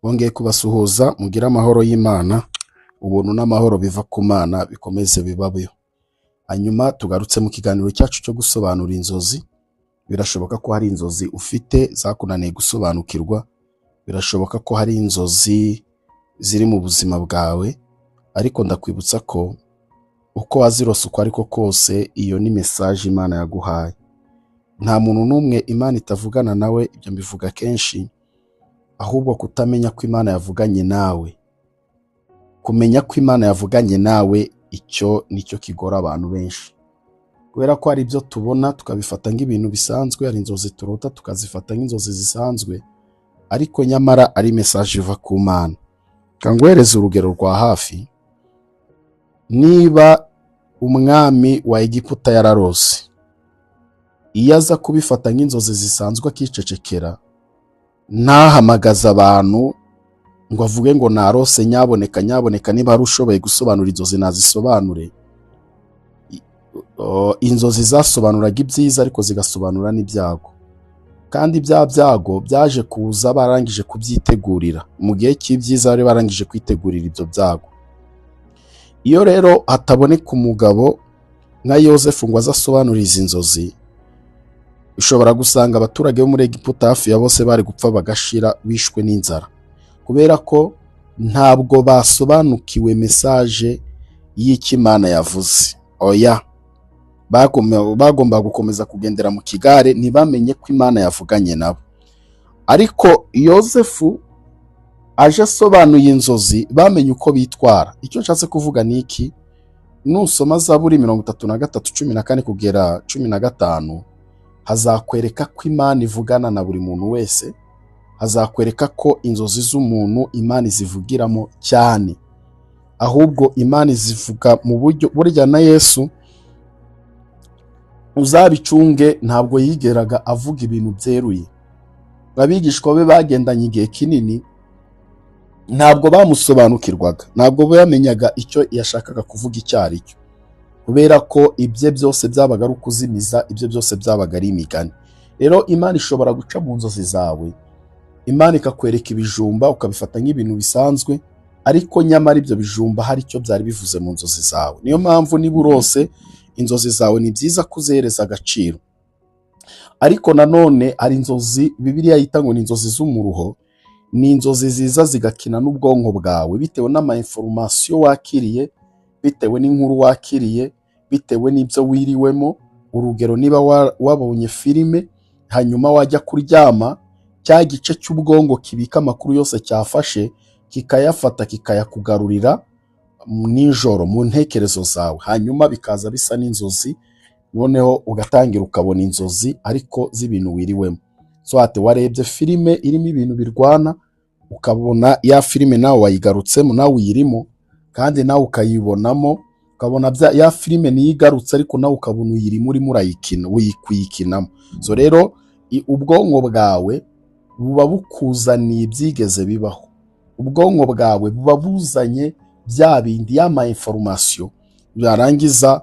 Bongeye kubasuhuza mugira amahoro y'Imana, ubuntu n'amahoro biva ku Mana bikomeze bibabeho. Hanyuma tugarutse mu kiganiro cyacu cyo gusobanura inzozi. Birashoboka ko hari inzozi ufite zakunaniye gusobanukirwa, birashoboka ko hari inzozi ziri mu buzima bwawe, ariko ndakwibutsa ko uko wazirose uko ariko kose iyo ni message Imana yaguhaye. Nta muntu n'umwe Imana itavugana nawe, ibyo mbivuga kenshi, ahubwo kutamenya ko Imana yavuganye nawe. Kumenya ko Imana yavuganye nawe, icyo nicyo kigora abantu benshi. Kubera ko hari ibyo tubona tukabifata nk'ibintu bisanzwe, hari inzozi turota tukazifata nk'inzozi zisanzwe, ariko nyamara ari message iva ku Mana. Kangwereza urugero rwa hafi. Niba umwami wa Egiputa yararose, iyo aza kubifata nk'inzozi zisanzwe akicecekera, ntahamagaza abantu ngo avuge ngo narose nyaboneka niba hari ushoboye gusobanura inzozi nazisobanure. Inzozi zasobanuraga ibyiza ariko zigasobanura n'ibyago, kandi bya byago byaje kuza barangije kubyitegurira. Mu gihe cy'ibyiza bari barangije kwitegurira ibyo byago. Iyo rero hataboneka umugabo nka Yosefu ngo azasobanura izi nzozi, ushobora gusanga abaturage bo muri Egiputa hafi ya bose bari gupfa bagashira bishwe n'inzara, kubera ko ntabwo basobanukiwe message y'icyo Imana yavuze. Oya, bagomba gukomeza kugendera mu kigare, ntibamenye ko Imana yavuganye nabo. Ariko Yosefu aje asobanuye inzozi, bamenye uko bitwara. Icyo nshatse kuvuga ni iki: nusoma Zaburi 33:14 kugera 15, hazakwereka ko Imana ivugana na buri muntu wese, hazakwereka ko inzozi z'umuntu Imana izivugiramo cyane, ahubwo Imana izivuga mu buryo burya. Na Yesu uzabicunge ntabwo yigeraga avuga ibintu byeruye. Abigishwa be bagendanye igihe kinini, ntabwo bamusobanukirwaga, ntabwo bamenyaga icyo yashakaga kuvuga icyo ari cyo, kubera ko ibye byose byabaga ari ukuzimiza, ibyo byose byabaga ari imigani. Rero Imana ishobora guca mu nzozi zawe, Imana ikakwereka ibijumba ukabifata nk'ibintu bisanzwe, ariko nyamara ibyo bijumba hari icyo byari bivuze mu nzozi zawe. Niyo mpamvu niba urose inzozi zawe ni byiza kuzihereza agaciro. Ariko nanone hari inzozi Bibiliya yita ngo ni inzozi z'umuruho. Ni inzozi ziza zigakina n'ubwonko bwawe bitewe n'ama information wakiriye, bitewe n'inkuru wakiriye, bitewe n'ibyo wiriwemo. Urugero, niba wabonye filime hanyuma wajya kuryama, cya gice cy'ubwongo kibika amakuru yose cyafashe kikayafata kikayakugarurira nijoro mu ntekerezo zawe, hanyuma bikaza bisa n'inzozi, noneho ugatangira ukabona inzozi ariko z'ibintu wiriwemo. So ate warebye filime irimo ibintu birwana, ukabona ya filime nawe wayigarutsemo, nawe uyirimo, kandi nawe ukayibonamo, ukabona ya filime niyigarutse ariko nawe ukabona uyirimo urimo urayikina, wiyikinamo. So rero ubwonko bwawe buba bukuzaniye ibyigeze bibaho. Ubwonko bwawe buba buzanye bya bindi, y'ama information, byarangiza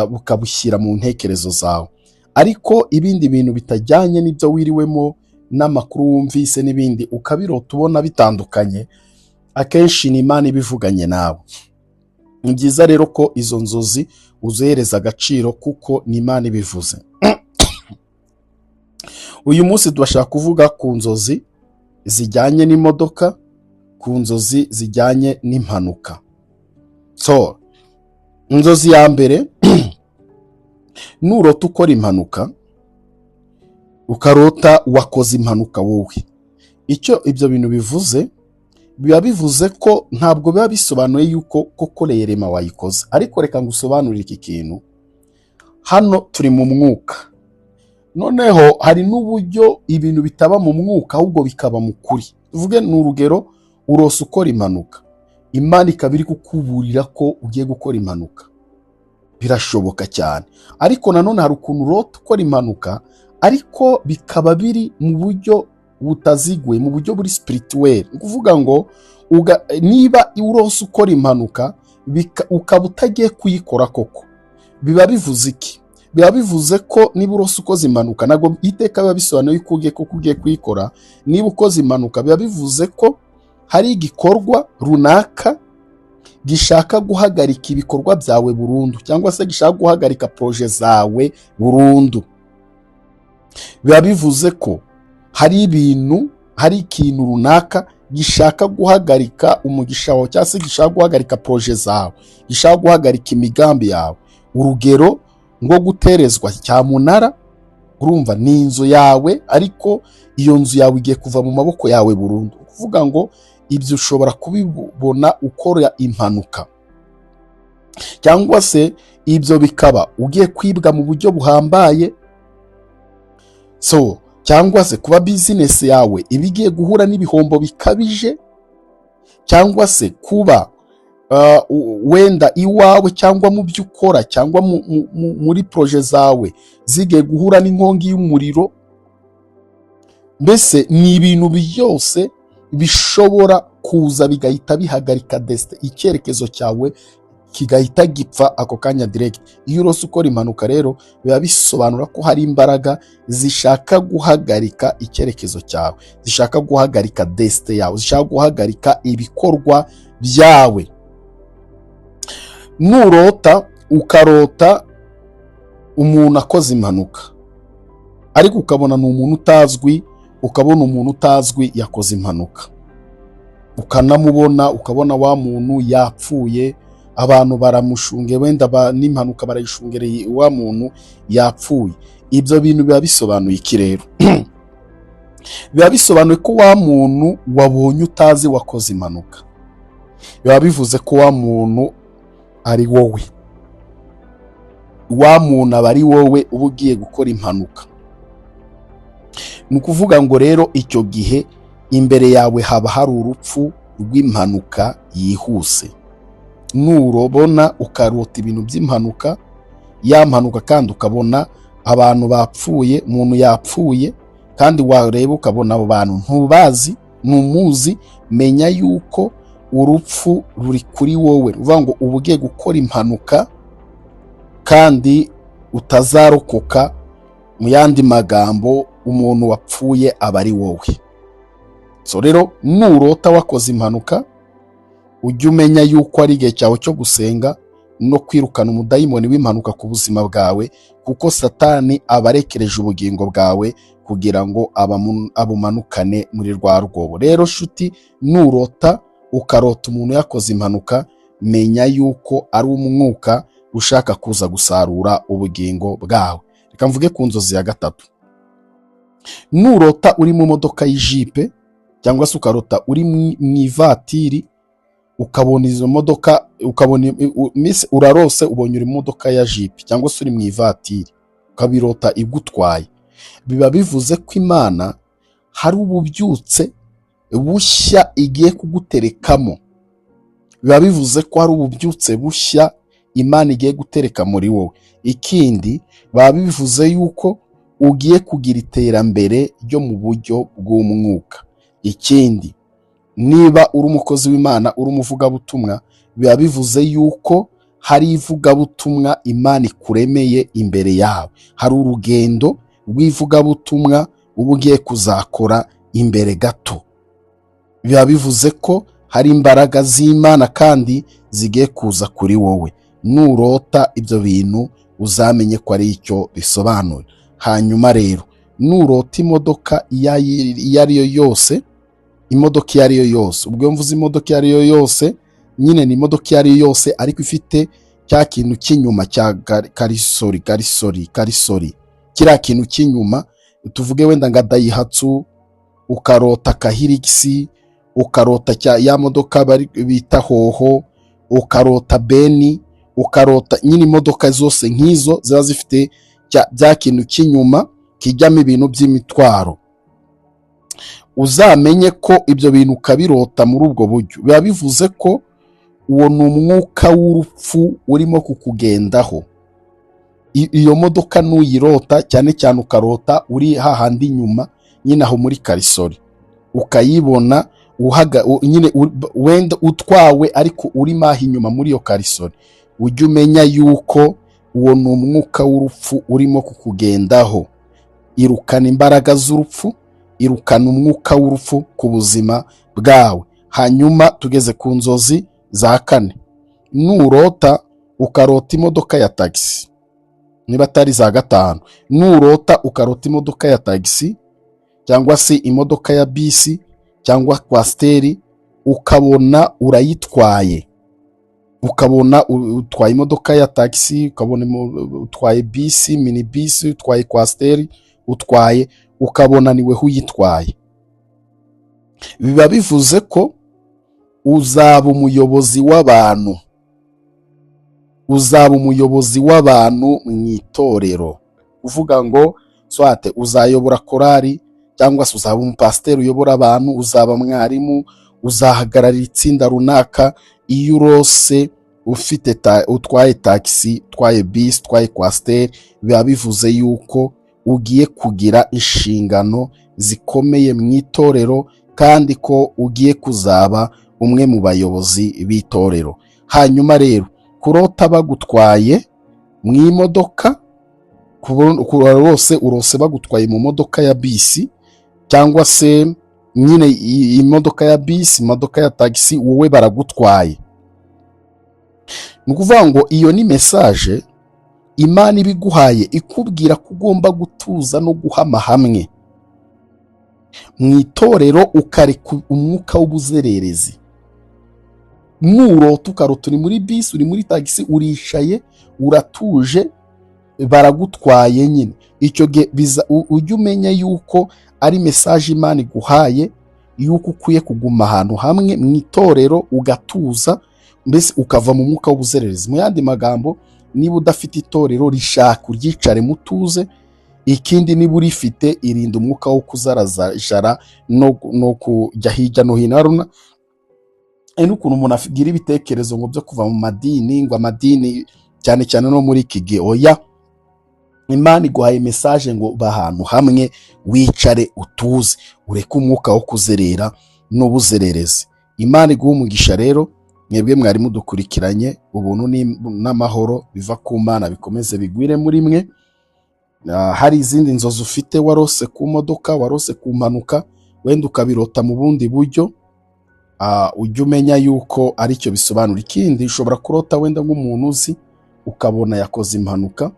bukabushyira mu ntekerezo zawe. Ariko ibindi bintu bitajyanye n'ibyo wiriwemo, n'amakuru wumvise n'ibindi, ukabirota ubona bitandukanye, akenshi ni Imana ibivuganye nawe. Ni byiza rero ko izo nzozi uzihereza agaciro, kuko ni Imana ibivuze. Uyu munsi turashaka kuvuga ku nzozi zijyanye n'imodoka, ku nzozi zijyanye n'impanuka. So inzozi ya mbere, nurota ukora impanuka, ukarota wakoze impanuka wowe, icyo ibyo bintu bivuze, biba bivuze ko ntabwo biba bisobanuye yuko koko rema wayikoze. Ariko reka ngusobanurire iki kintu. Hano turi mu mwuka, noneho hari n'uburyo ibintu bitaba mu mwuka ahubwo bikaba mu kuri. Tuvuge ni urugero, urose ukora impanuka, Imana ikaba iri kukuburira ko ugiye gukora impanuka. Birashoboka cyane. Ariko nanone hari ukuntu urota ukora impanuka, ariko bikaba biri mu buryo butaziguye, mu buryo buri spirituel. Ni kuvuga ngo niba urose ukora impanuka ukaba utagiye kuyikora koko, biba bivuze iki? biba bivuze ko niba urose ukoze impanuka, ntabwo iteka biba bisobanuye ko ugiye kuyikora. Niba ukoze impanuka biba bivuze ko hari igikorwa runaka gishaka guhagarika ibikorwa byawe burundu, cyangwa se gishaka guhagarika proje zawe burundu. Biba bivuze ko hari ikintu runaka gishaka guhagarika umugisha wawe, cyangwa se gishaka guhagarika proje zawe, gishaka guhagarika imigambi yawe. Urugero ngo guterezwa cyamunara, urumva ni inzu yawe, ariko iyo nzu yawe igiye kuva mu maboko yawe burundu. Kuvuga ngo ibyo ushobora kubibona ukora impanuka, cyangwa se ibyo bikaba ugiye kwibwa mu buryo buhambaye, cyangwa se kuba bizinesi yawe iba igiye guhura n'ibihombo bikabije, cyangwa se kuba wenda iwawe cyangwa mu byo ukora cyangwa muri proje zawe zigiye guhura n'inkongi y'umuriro. Mbese ni ibintu byose bishobora kuza bigahita bihagarika icyerekezo cyawe kigahita gipfa ako kanya direct. Iyo urose ukora impanuka rero biba bisobanura ko hari imbaraga zishaka guhagarika icyerekezo cyawe, zishaka guhagarika desite yawe, zishaka guhagarika ibikorwa byawe. Nurota ukarota umuntu akoze impanuka, ariko ukabona ni umuntu utazwi, ukabona umuntu utazwi yakoze impanuka, ukanamubona ukabona wa muntu yapfuye, abantu baramushunge, wenda n'impanuka barayishungereye, wa muntu yapfuye. Ibyo bintu biba bisobanuye iki rero? Biba bisobanuye ko wa muntu wabonye utazi wakoze impanuka, biba bivuze ko wa muntu ari wowe, wa muntu aba ari wowe uba ugiye gukora impanuka. Ni ukuvuga ngo rero icyo gihe imbere yawe haba hari urupfu rw'impanuka yihuse. Nurobona ukarota ibintu by'impanuka, ya mpanuka kandi ukabona abantu bapfuye, umuntu yapfuye, kandi wareba ukabona abo bantu ntubazi, ntumuzi, menya yuko urupfu ruri kuri wowe. Uvuga ngo uba ugiye gukora impanuka kandi utazarokoka. Mu yandi magambo, umuntu wapfuye aba ari wowe. Rero nurota wakoze impanuka, ujye umenya yuko ari igihe cyawe cyo gusenga no kwirukana umudayimoni w'impanuka ku buzima bwawe, kuko Satani aba arekereje ubugingo bwawe kugira ngo abumanukane muri rwa rwobo. Rero shuti, nurota ukarota umuntu yakoze impanuka, menya yuko ari umwuka ushaka kuza gusarura ubugingo bwawe. Reka mvuge ku nzozi ya gatatu. Nurota uri mu modoka y'ijipe, cyangwa se ukarota uri mu ivatiri, ukabona izo modoka, ukabona urarose ubonye uri mu modoka ya jipe cyangwa se uri mu ivatiri, ukabirota igutwaye, biba bivuze ko Imana hari ububyutse bushya igiye kuguterekamo. Biba bivuze ko hari ububyutse bushya Imana igiye gutereka muri wowe. Ikindi biba bivuze yuko ugiye kugira iterambere ryo mu buryo bw'umwuka. Ikindi, niba uri umukozi w'Imana, uri umuvugabutumwa, biba bivuze yuko hari ivugabutumwa Imana ikuremeye imbere yawe. Hari urugendo rw'ivugabutumwa uba ugiye kuzakora imbere gato. Biba bivuze ko hari imbaraga z'Imana kandi zigiye kuza kuri wowe. Nurota ibyo bintu uzamenye ko ari icyo bisobanura. Hanyuma rero, nurota imodoka iyo ari yo yose, imodoka iyo ari yo yose, ubwo mvuze imodoka iyo ari yo yose, nyine ni imodoka iyo ari yo yose ariko ifite cya kintu cy'inyuma cya karisori, kiriya kintu cy'inyuma, tuvuge wenda nka Daihatsu, ukarota Kahirigisi, ukarota ya modoka bita Hoho, ukarota Beni, ukarota nyine imodoka zose nk'izo ziba zifite bya kintu cy'inyuma kijyamo ibintu by'imitwaro. Uzamenye ko ibyo bintu ukabirota muri ubwo buryo, biba bivuze ko uwo ni umwuka w'urupfu urimo kukugendaho. Iyo modoka nuyirota, cyane cyane ukarota uri hahandi inyuma, nyine aho muri karisori, ukayibona nyine wenda utwawe ariko urimo aho inyuma muri iyo karisori, ujye umenya yuko uwo ni umwuka w'urupfu urimo kukugendaho. Irukana imbaraga z'urupfu, irukana umwuka w'urupfu ku buzima bwawe. Hanyuma tugeze ku nzozi za kane. Nurota ukarota imodoka ya tagisi, niba atari za gatanu, nurota ukarota imodoka ya tagisi cyangwa se imodoka ya bisi cyangwa kwasiteri, ukabona urayitwaye, ukabona utwaye imodoka ya tagisi, ukabona utwaye bisi, mini bisi, utwaye kwasiteri, ukabona niwe uyitwaye, biba bivuze ko uzaba umuyobozi w'abantu, uzaba umuyobozi w'abantu mu itorero. Uvuga ngo swate uzayobora korari, cyangwa se uzaba umupasiteri uyobora abantu, uzaba mwarimu, uzahagararira itsinda runaka. Iyo urose utwaye taxi, utwaye bisi, utwaye kwasiteri, biba bivuze yuko ugiye kugira inshingano zikomeye mu itorero, kandi ko ugiye kuzaba umwe mu bayobozi b'itorero. Hanyuma rero kurota bagutwaye mu imodoka, urose bagutwaye mu modoka ya bisi cyangwa se nyine imodoka ya bisi, imodoka ya tagisi, wowe baragutwaye. Ni ukuvuga ngo iyo ni mesaje Imana ibiguhaye ikubwira ko ugomba gutuza no guhama hamwe mu itorero, ukareka umwuka w'ubuzererezi. Nurota ukarota uri muri bisi, uri muri tagisi, urishaye, uratuje, baragutwaye nyine. Icyo gihe ujye umenya yuko ari mesaje Imana iguhaye yuko ukwiye kuguma ahantu hamwe mu itorero, ugatuza, mbese ukava mu mwuka w'ubuzererezi. Mu yandi magambo, niba udafite itorero, rishaka uryicare mutuze. Ikindi, niba urifite, irinda umwuka wo kuzarazajara no kujya hirya no hino. Haruna n'ukuntu umuntu agira ibitekerezo ngo byo kuva mu madini, ngo amadini cyane cyane no muri iki gihe. Oya, Imana iguhaye mesaje ngo bahantu hamwe, wicare utuze, ureke umwuka wo kuzerera n'ubuzererezi. Imana iguha umugisha rero, mwebwe mwari mudukurikiranye. Ubuntu n'amahoro biva ku Mana bikomeze bigwire muri mwe. Hari izindi nzozi ufite, warose ku modoka, warose ku mpanuka, wenda ukabirota mu bundi buryo, ujye umenya yuko aricyo bisobanura. Ikindi, ushobora kurota wenda nk'umuntu uzi ukabona yakoze impanuka,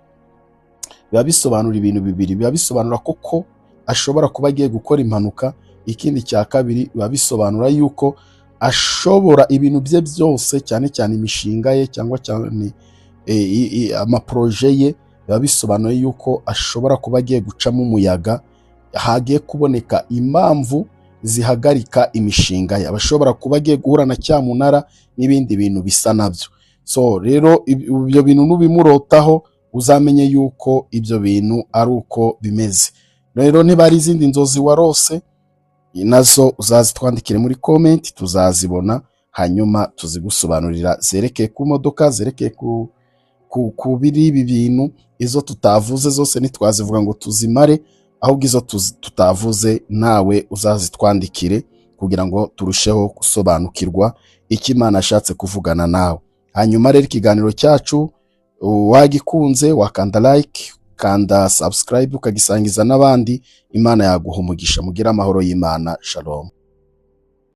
biba bisobanura ibintu bibiri. Biba bisobanura koko ashobora kuba agiye gukora impanuka. Ikindi cya kabiri, biba bisobanura yuko ashobora ibintu bye byose, cyane cyane imishinga ye cyangwa cyane amaproje ye, biba bisobanuye yuko ashobora kuba agiye gucamo umuyaga, hagiye kuboneka impamvu zihagarika imishinga ye. Abashobora kuba agiye guhura na cyamunara n'ibindi bintu bisa nabyo. So rero ibyo bintu nubimurotaho, uzamenye yuko ibyo bintu ari uko bimeze. Rero niba ari izindi nzozi warose, nazo uzazitwandikire muri comment, tuzazibona hanyuma tuzigusobanurira, zerekeye ku modoka, zerekeye ku biri ibi bintu. Izo tutavuze zose ntitwazivuga ngo tuzimare, ahubwo izo tutavuze nawe uzazitwandikire kugira ngo turusheho gusobanukirwa icyo Imana ashatse kuvugana nawe. Hanyuma rero ikiganiro cyacu wagikunze, wakanda like, kanda subscribe, ukagisangiza n'abandi. Imana yaguha umugisha. Mugira amahoro y'Imana. Shalom.